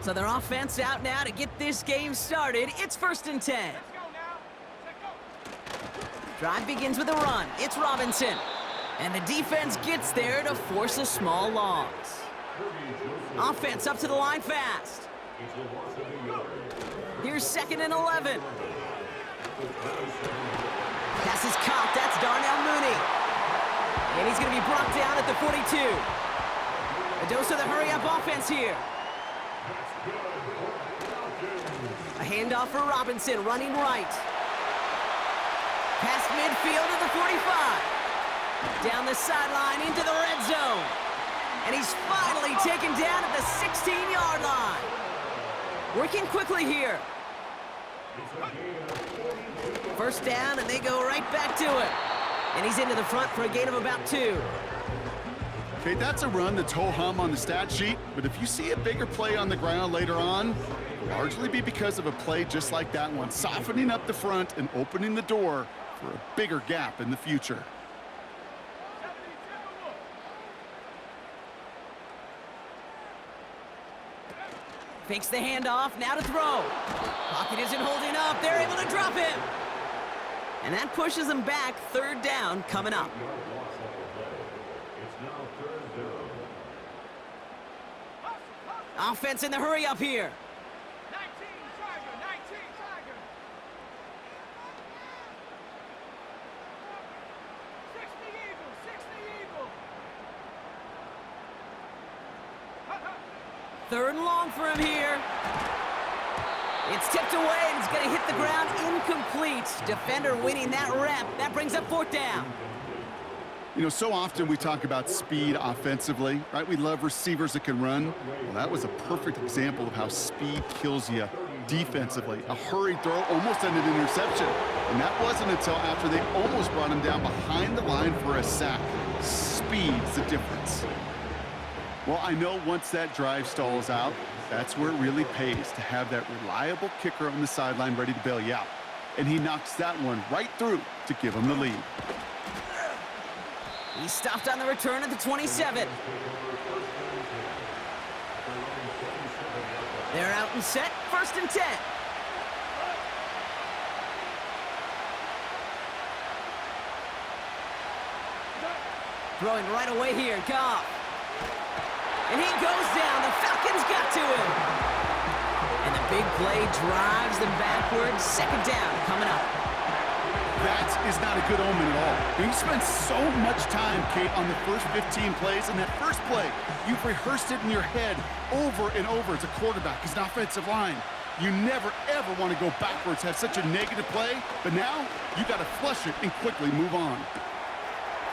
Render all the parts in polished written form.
So their offense out now to get this game started. It's 1st and 10. Drive begins with a run. It's Robinson. And the defense gets there to force a small loss. Offense up to the line fast. Here's 2nd and 11. Pass is caught. That's Darnell Mooney. And he's going to be brought down at the 42. A dose of the hurry-up offense here. A handoff for Robinson, running right. Past midfield to the 45. Down the sideline into the red zone. And he's finally taken down at the 16-yard line. Working quickly here. 1st down, and they go right back to it. And he's into the front for a gain of about 2. Okay, that's a run that's ho-hum on the stat sheet, but if you see a bigger play on the ground later on, it'll largely be because of a play just like that one, softening up the front and opening the door for a bigger gap in the future. Fakes the handoff, now to throw. Pocket isn't holding up, they're able to drop him. And that pushes them back. 3rd down coming up. Offense in the hurry up here. 19 Tiger. 60 Eagle. 3rd and long for him here. It's tipped away, and it's going to hit the ground incomplete. Defender winning that rep. That brings up 4th down. You know, so often we talk about speed offensively, right? We love receivers that can run. Well, that was a perfect example of how speed kills you defensively. A hurried throw almost ended in interception. And that wasn't until after they almost brought him down behind the line for a sack. Speed's the difference. Well, I know once that drive stalls out, that's where it really pays to have that reliable kicker on the sideline ready to bail you out. And he knocks that one right through to give him the lead. He stopped on the return at the 27. They're out and set. 1st and 10. Throwing right away here, Goff. And he goes down. The Falcons got to him. And the big play drives them backwards. 2nd down coming up. That is not a good omen at all. You spent so much time, Kate, on the first 15 plays, and that first play, you've rehearsed it in your head over and over as a quarterback, as an offensive line. You never, ever want to go backwards, have such a negative play, but now you got to flush it and quickly move on.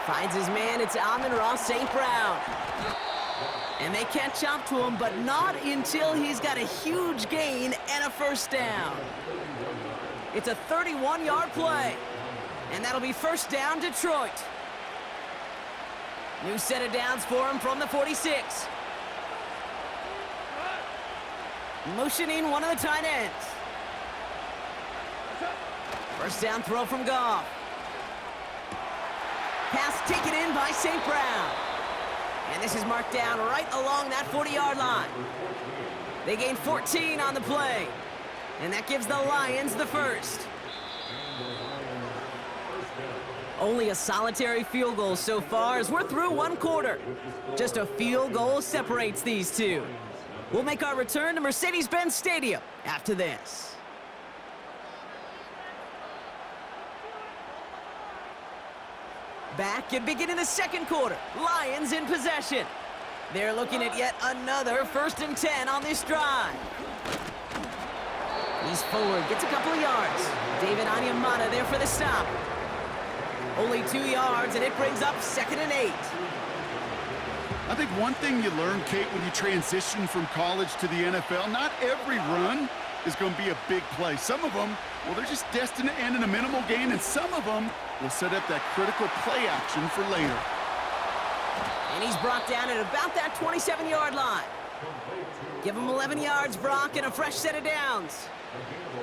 Finds his man. It's Amon-Ra St. Brown. And they catch up to him, but not until he's got a huge gain and a 1st down. It's a 31-yard play. And that'll be 1st down, Detroit. New set of downs for him from the 46. Motioning one of the tight ends. 1st down throw from Goff. Pass taken in by St. Brown. And this is marked down right along that 40-yard line. They gain 14 on the play. And that gives the Lions the 1st. Only a solitary field goal so far as we're through 1 quarter. Just a field goal separates these two. We'll make our return to Mercedes-Benz Stadium after this. Back and beginning the 2nd quarter. Lions in possession. They're looking at yet another 1st and 10 on this drive. He's forward, gets a couple of yards. David Onyemata there for the stop. Only 2 yards, and it brings up 2nd and 8. I think one thing you learn, Kate, when you transition from college to the NFL, not every run is going to be a big play. Some of them, well, they're just destined to end in a minimal gain, and some of them will set up that critical play action for later. And he's brought down at about that 27-yard line. Give him 11 yards, Brock, and a fresh set of downs.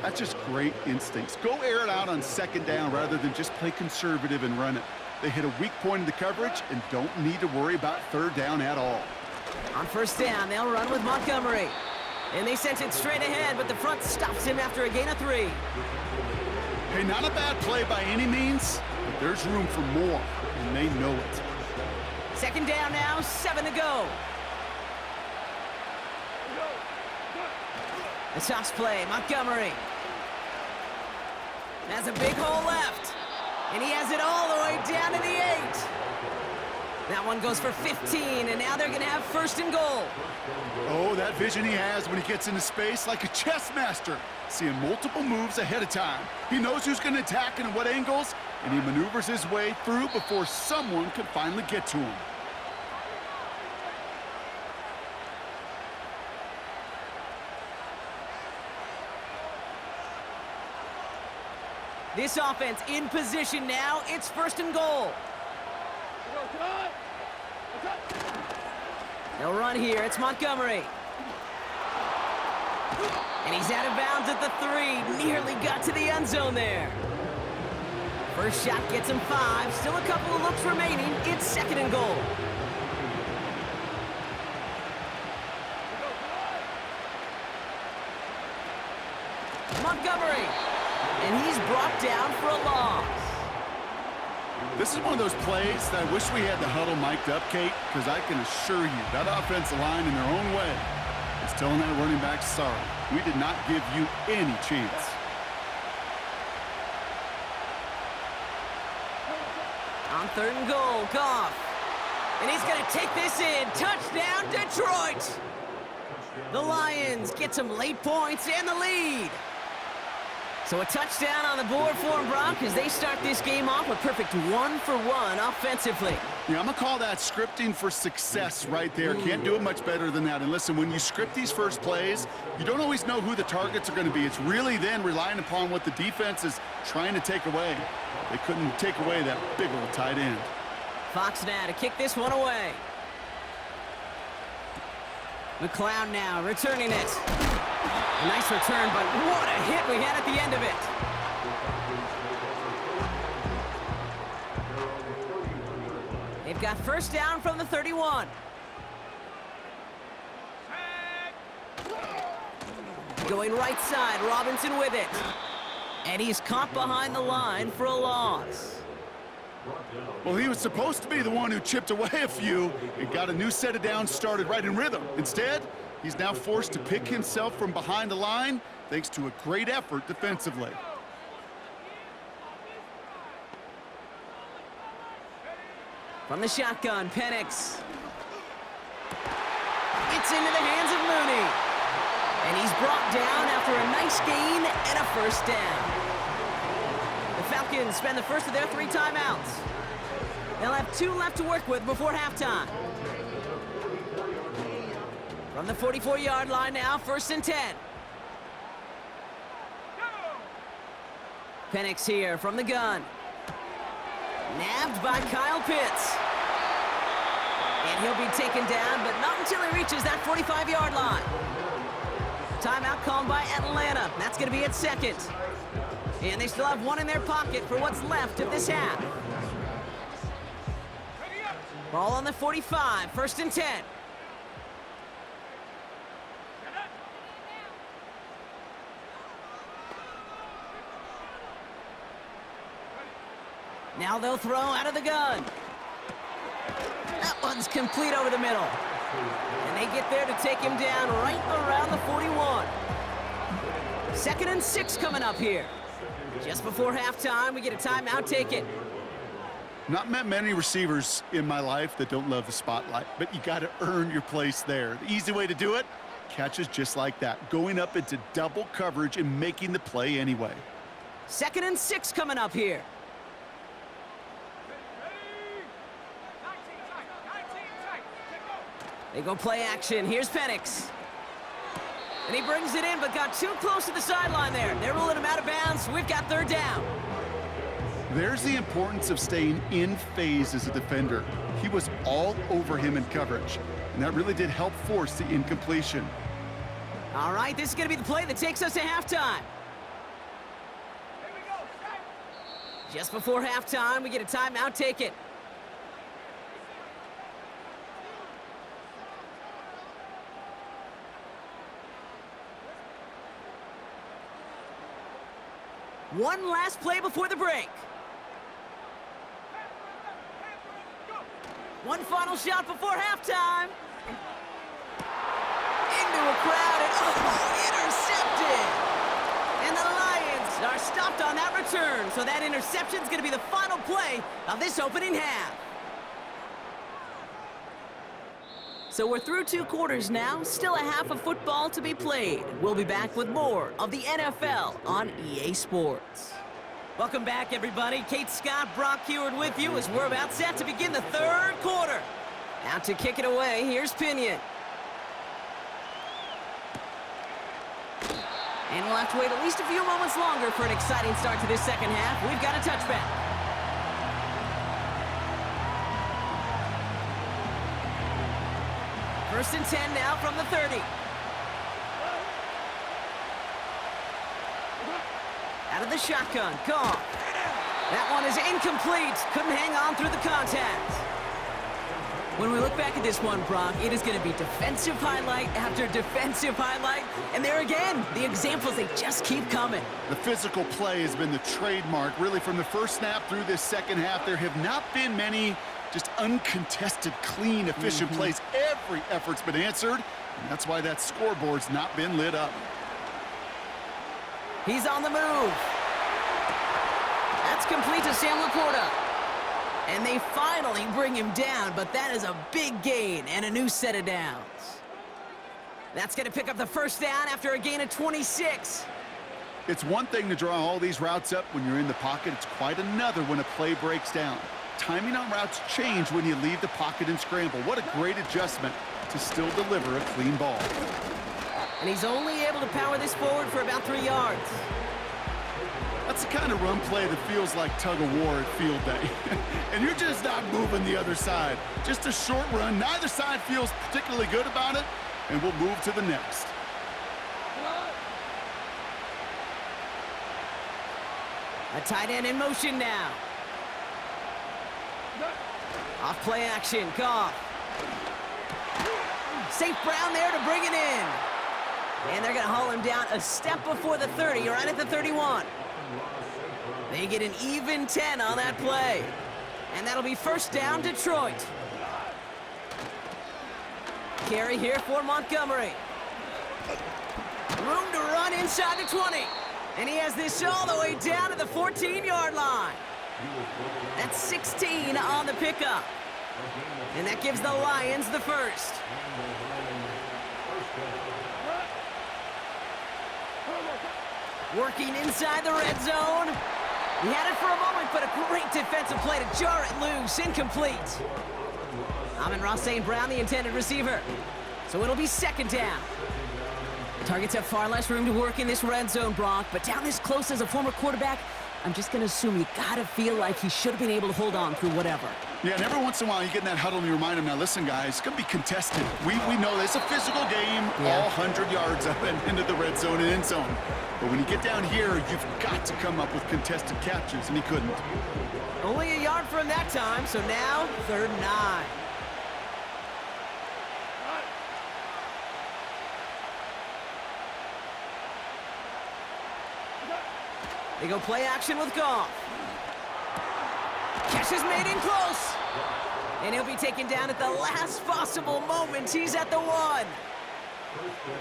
That's just great instincts. Go air it out on 2nd down rather than just play conservative and run it. They hit a weak point in the coverage and don't need to worry about 3rd down at all. On 1st down, they'll run with Montgomery. And they sent it straight ahead, but the front stops him after a gain of 3. Hey, not a bad play by any means, but there's room for more, and they know it. Second down now, 7 to go. The toss play, Montgomery. Has a big hole left. And he has it all the way down to the 8. That one goes for 15, and now they're going to have first and goal. Oh, that vision he has when he gets into space like a chess master, seeing multiple moves ahead of time. He knows who's going to attack and in what angles, and he maneuvers his way through before someone can finally get to him. This offense in position now. It's first and goal. They'll run here. It's Montgomery. And he's out of bounds at the 3. Nearly got to the end zone there. First shot gets him 5. Still a couple of looks remaining. It's second and goal. Montgomery. And he's brought down for a loss. This is one of those plays that I wish we had the huddle mic'd up, Kate, because I can assure you that offensive line in their own way is telling that running back, sorry, we did not give you any chance. On third and goal, Goff. And he's going to take this in. Touchdown, Detroit! The Lions get some late points and the lead. So a touchdown on the board for them, Brock, as they start this game off a perfect 1-for-1 offensively. Yeah, I'm going to call that scripting for success right there. Can't do it much better than that. And listen, when you script these first plays, you don't always know who the targets are going to be. It's really then relying upon what the defense is trying to take away. They couldn't take away that big old tight end. Fox now to kick this one away. McLeod now returning it. A nice return, but what a hit we had at the end of it. They've got first down from the 31. Going right side, Robinson with it. And he's caught behind the line for a loss. Well, he was supposed to be the one who chipped away a few and got a new set of downs started right in rhythm. Instead, he's now forced to pick himself from behind the line thanks to a great effort defensively. From the shotgun, Penix. It's into the hands of Mooney. And he's brought down after a nice gain and a first down. The Falcons spend the first of their 3 timeouts. They'll have 2 left to work with before halftime. From the 44-yard line now, first and 10. Penix here from the gun. Nabbed by Kyle Pitts. And he'll be taken down, but not until he reaches that 45-yard line. Timeout called by Atlanta. That's going to be at second. And they still have 1 in their pocket for what's left of this half. Ball on the 45, first and 10. Now they'll throw out of the gun. That one's complete over the middle. And they get there to take him down right around the 41. Second and 6 coming up here. Just before halftime, we get a timeout taken. Not met many receivers in my life that don't love the spotlight, but you got to earn your place there. The easy way to do it, catches just like that, going up into double coverage and making the play anyway. Second and 6 coming up here. They go play action. Here's Penix. And he brings it in, but got too close to the sideline there. They're ruling him out of bounds. We've got third down. There's the importance of staying in phase as a defender. He was all over him in coverage, and that really did help force the incompletion. All right, this is going to be the play that takes us to halftime. Just before halftime, we get a timeout taken. One last play before the break. One final shot before halftime. Into a crowd and intercepted. And the Lions are stopped on that return. So that interception is going to be the final play of this opening half. So we're through 2 quarters now, still a half of football to be played. We'll be back with more of the NFL on EA Sports. Welcome back, everybody. Kate Scott, Brock Heward with you as we're about set to begin the 3rd quarter. Now to kick it away, here's Pinion. And we'll have to wait at least a few moments longer for an exciting start to this second half. We've got a touchback. First and 10 now from the 30. Out of the shotgun, Goff. That one is incomplete. Couldn't hang on through the contact. When we look back at this one, Brock, it is going to be defensive highlight after defensive highlight. And there again, the examples, they just keep coming. The physical play has been the trademark. Really, from the first snap through this second half, there have not been many just uncontested, clean, efficient plays. Every effort's been answered, and that's why that scoreboard's not been lit up. He's on the move. That's complete to Sam Laporta. And they finally bring him down, but that is a big gain and a new set of downs. That's going to pick up the first down after a gain of 26. It's one thing to draw all these routes up when you're in the pocket. It's quite another when a play breaks down. Timing on routes change when you leave the pocket and scramble. What a great adjustment to still deliver a clean ball. And he's only able to power this forward for about 3 yards. That's the kind of run play that feels like tug-of-war at field day. And you're just not moving the other side. Just a short run. Neither side feels particularly good about it, and we'll move to the next. A tight end in motion now. Off play action, Goff. St. Brown there to bring it in. And they're going to haul him down a step before the 30, right at the 31. They get an even 10 on that play. And that'll be first down, Detroit. Carry here for Montgomery. Room to run inside the 20. And he has this all the way down to the 14-yard line. That's 16 on the pickup. And that gives the Lions the first. Working inside the red zone. He had it for a moment, but a great defensive play to jar it loose. Incomplete. Amon-Ra St. Brown, the intended receiver. So it'll be second down. Targets have far less room to work in this red zone, Brock, but down this close as a former quarterback, I'm just going to assume you got to feel like he should have been able to hold on through whatever. Yeah, and every once in a while you get in that huddle and you remind him, now listen, guys, it's going to be contested. We know it's a physical game, all 100 yards up and into the red zone and end zone. But when you get down here, you've got to come up with contested catches, and he couldn't. Only a yard from that time, so now 3rd and 9. They go play action with Goff. Catch is made in close. And he'll be taken down at the last possible moment. He's at the 1.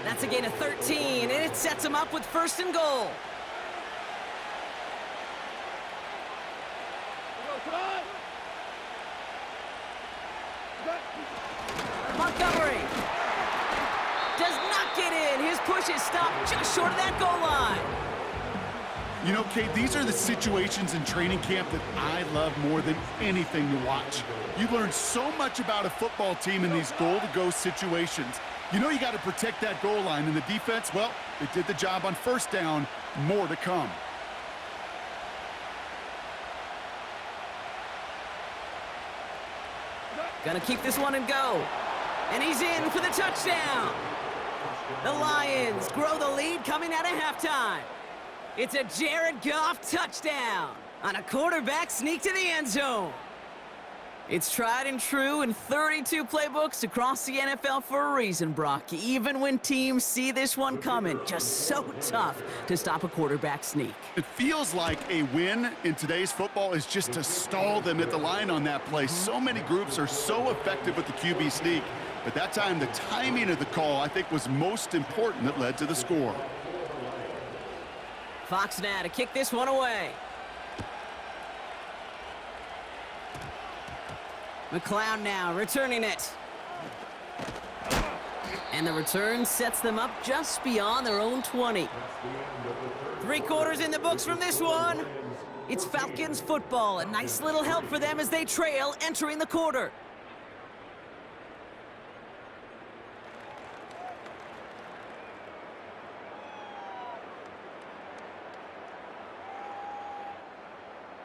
That's a gain of 13, and it sets him up with 1st and goal. Montgomery does not get in. His push is stopped just short of that goal line. You know, Kate, these are the situations in training camp that I love more than anything to watch. You learn so much about a football team in these goal-to-go situations. You know you got to protect that goal line, and the defense, well, they did the job on 1st down. More to come. Gonna keep this one and go. And he's in for the touchdown. The Lions grow the lead coming out of halftime. It's a Jared Goff touchdown on a quarterback sneak to the end zone. It's tried and true in 32 playbooks across the NFL for a reason, Brock. Even when teams see this one coming, just so tough to stop a quarterback sneak. It feels like a win in today's football is just to stall them at the line on that play. So many groups are so effective with the QB sneak, but that time the timing of the call, I think, was most important that led to the score. Fox now to kick this one away. McLeod now returning it. And the return sets them up just beyond their own 20. 3 quarters in the books from this one. It's Falcons football. A nice little help for them as they trail entering the quarter.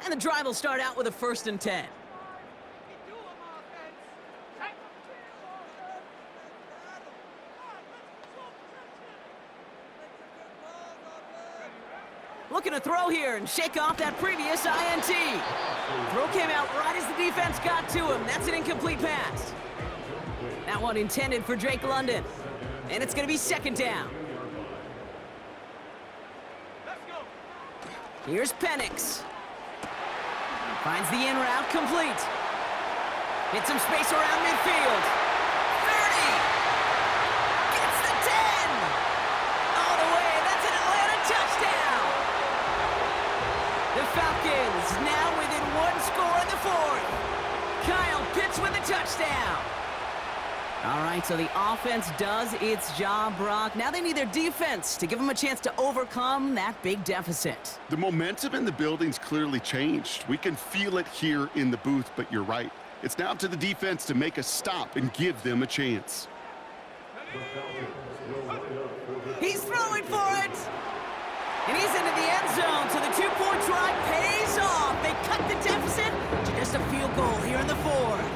And the drive will start out with a 1st and 10. Looking to throw here and shake off that previous INT. Throw came out right as the defense got to him. That's an incomplete pass. That one intended for Drake London. And it's going to be 2nd down. Here's Penix. Finds the in route complete. Hits some space around midfield. 30. Gets the 10. All the way. That's an Atlanta touchdown. The Falcons now within 1 score in the 4th. Kyle Pitts with a touchdown. All right, so the offense does its job, Brock. Now they need their defense to give them a chance to overcome that big deficit. The momentum in the building's clearly changed. We can feel it here in the booth, but you're right. It's now up to the defense to make a stop and give them a chance. He's throwing for it. And he's into the end zone, so the 2-point try pays off. They cut the deficit to just a field goal here in the 4th.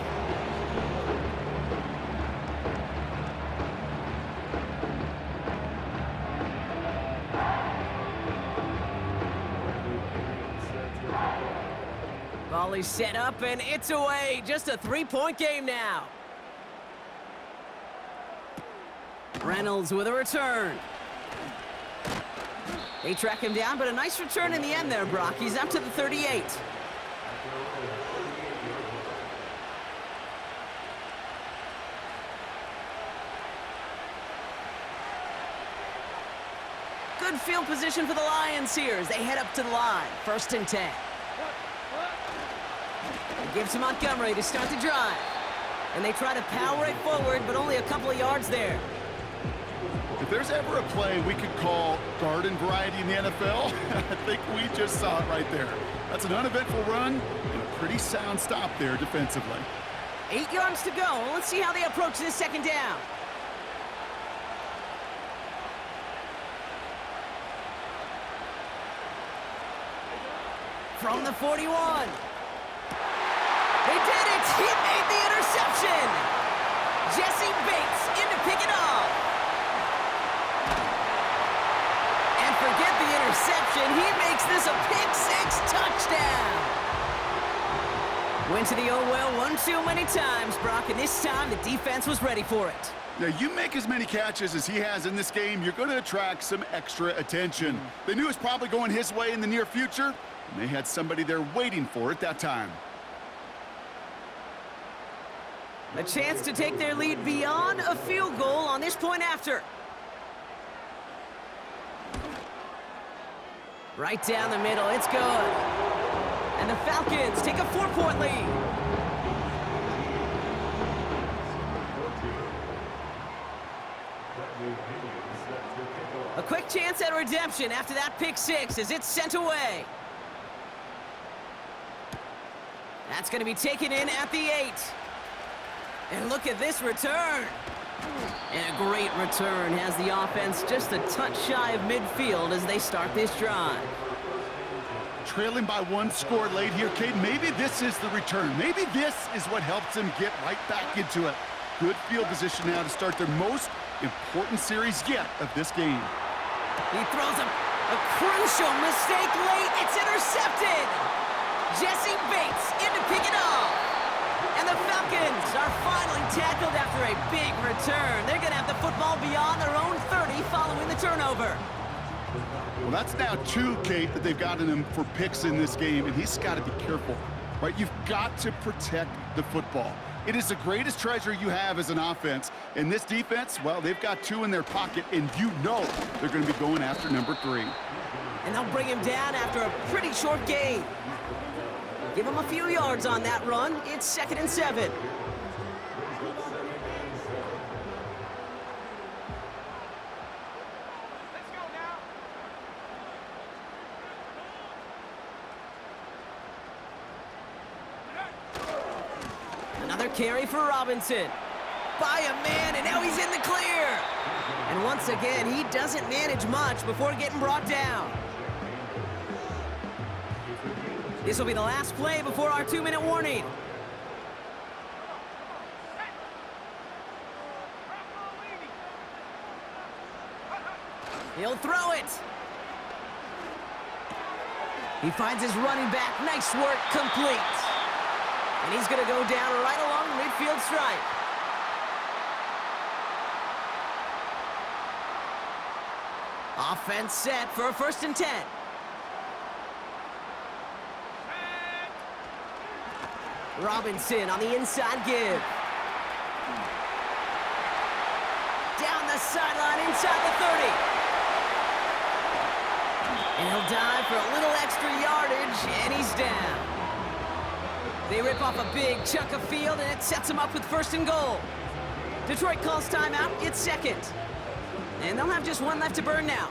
Volley set up, and it's away. Just a 3-point game now. Reynolds with a return. They track him down, but a nice return in the end there, Brock. He's up to the 38. Good field position for the Lions here as they head up to the line. 1st and 10. It gives to Montgomery to start the drive. And they try to power it forward, but only a couple of yards there. If there's ever a play we could call garden variety in the NFL, I think we just saw it right there. That's an uneventful run and a pretty sound stop there defensively. 8 yards to go. Let's see how they approach this 2nd down. From the 41. They did it! He made the interception! Jessie Bates in to pick it off. And forget the interception. He makes this a pick-6 touchdown. Went to the oh well one too many times, Brock, and this time the defense was ready for it. Now, you make as many catches as he has in this game, you're going to attract some extra attention. They knew it was probably going his way in the near future, and they had somebody there waiting for it that time. A chance to take their lead beyond a field goal on this point after. Right down the middle, it's good. And the Falcons take a 4-point lead. A quick chance at redemption after that pick-6 as it's sent away. That's going to be taken in at the 8. And look at this return. And a great return has the offense just a touch shy of midfield as they start this drive. Trailing by 1 score late here, Cade. Maybe this is the return. Maybe this is what helps them get right back into it. Good field position now to start their most important series yet of this game. He throws a crucial mistake late. It's intercepted. Jessie Bates in to pick it off. And the Falcons are finally tackled after a big return. They're going to have the football beyond their own 30 following the turnover. Well, that's now 2, Kate, that they've gotten him for picks in this game, and he's got to be careful, right? You've got to protect the football. It is the greatest treasure you have as an offense. And this defense, well, they've got 2 in their pocket, and you know they're going to be going after number 3. And they'll bring him down after a pretty short gain. Give him a few yards on that run. It's 2nd and 7. Let's go now. Another carry for Robinson. By a man, and now he's in the clear. And once again, he doesn't manage much before getting brought down. This will be the last play before our 2-minute warning. He'll throw it. He finds his running back. Nice work, complete. And he's going to go down right along the midfield stripe. Offense set for a 1st and 10. Robinson on the inside give. Down the sideline inside the 30. And he'll dive for a little extra yardage, and he's down. They rip off a big chunk of field, and it sets him up with 1st and goal. Detroit calls timeout. It's 2nd. And they'll have just 1 left to burn now.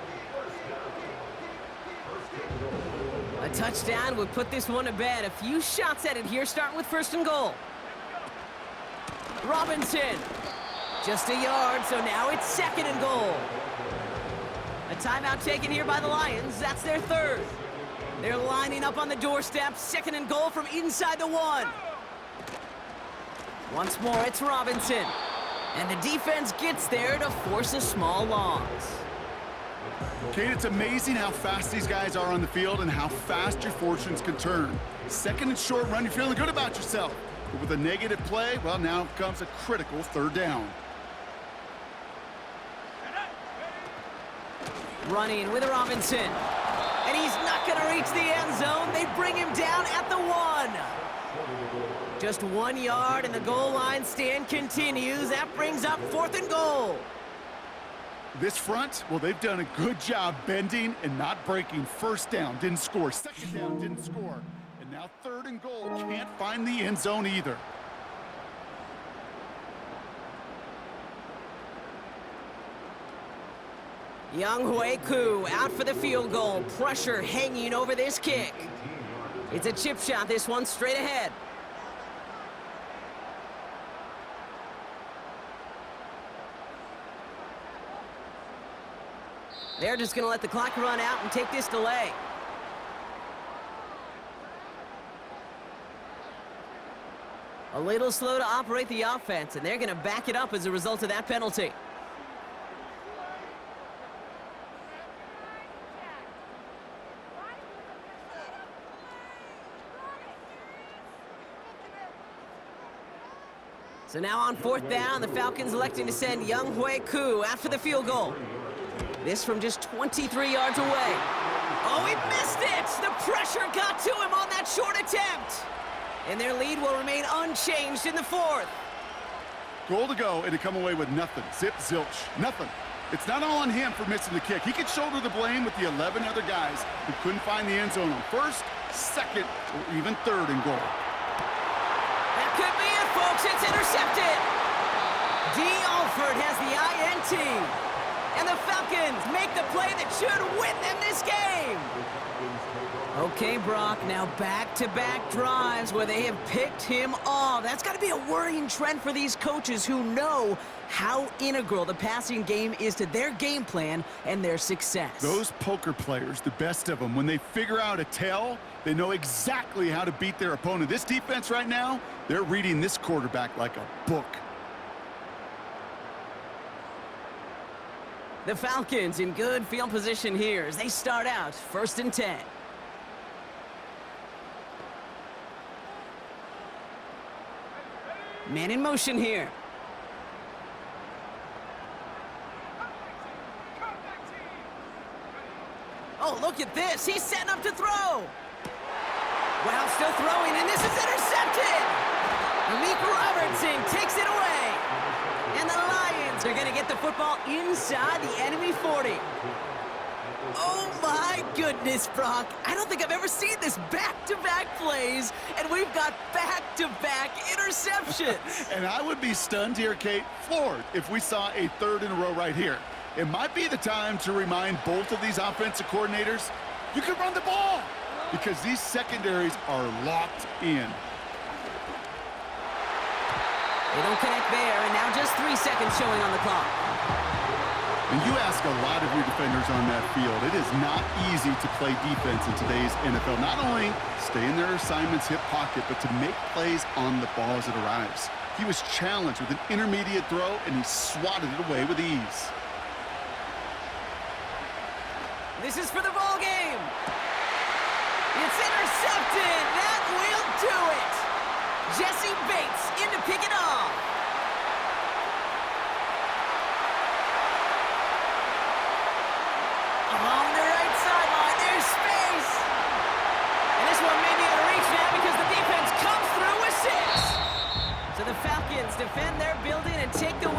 A touchdown would put this one to bed. A few shots at it here, starting with 1st and goal. Robinson. Just a yard, so now it's 2nd and goal. A timeout taken here by the Lions. That's their 3rd. They're lining up on the doorstep. 2nd and goal from inside the 1. Once more, it's Robinson. And the defense gets there to force a small loss. Kate, it's amazing how fast these guys are on the field and how fast your fortunes can turn. 2nd and short run, you're feeling good about yourself. But with a negative play, well, now comes a critical 3rd down. Running with Robinson. And he's not going to reach the end zone. They bring him down at the 1. Just 1 yard, and the goal line stand continues. That brings up 4th and goal. This front, well, they've done a good job bending and not breaking. 1st down, didn't score. 2nd down, didn't score. And now 3rd and goal, can't find the end zone either. Young Hui-Koo out for the field goal. Pressure hanging over this kick. It's a chip shot, this one straight ahead. They're just going to let the clock run out and take this delay. A little slow to operate the offense, and they're going to back it up as a result of that penalty. So now on 4th down, the Falcons electing to send Young Hui-Koo after the field goal. This from just 23 yards away. Oh, he missed it! The pressure got to him on that short attempt. And their lead will remain unchanged in the 4th. Goal to go, and to come away with nothing. Zip, zilch, nothing. It's not all on him for missing the kick. He could shoulder the blame with the 11 other guys who couldn't find the end zone on 1st, 2nd, or even 3rd and goal. That could be it, folks. It's intercepted. D. Alford has the INT. And the Falcons make the play that should win them this game. Okay, Brock, now back-to-back drives where they have picked him off. That's got to be a worrying trend for these coaches who know how integral the passing game is to their game plan and their success. Those poker players, the best of them, when they figure out a tell, they know exactly how to beat their opponent. This defense right now, they're reading this quarterback like a book. The Falcons in good field position here as they start out 1st and 10. Man in motion here. Oh, look at this. He's setting up to throw. Well, still throwing, and this is intercepted. Malik Robertson takes it away. And the Lions are going to get the football inside the enemy 40. Oh, my goodness, Brock. I don't think I've ever seen this back-to-back plays, and we've got back-to-back interceptions. And I would be stunned here, Kate, floored, if we saw a third in a row right here. It might be the time to remind both of these offensive coordinators, you can run the ball, because these secondaries are locked in. They don't connect there, and now just 3 seconds showing on the clock. And you ask a lot of your defenders on that field. It is not easy to play defense in today's NFL. Not only stay in their assignment's hip pocket, but to make plays on the ball as it arrives. He was challenged with an intermediate throw, and he swatted it away with ease. This is for the ball game. It's intercepted. That will do it. Jessie Bates in to pick it off. Along the right sideline, there's space. And this one may be out of reach now because the defense comes through with 6. So the Falcons defend their building and take the win.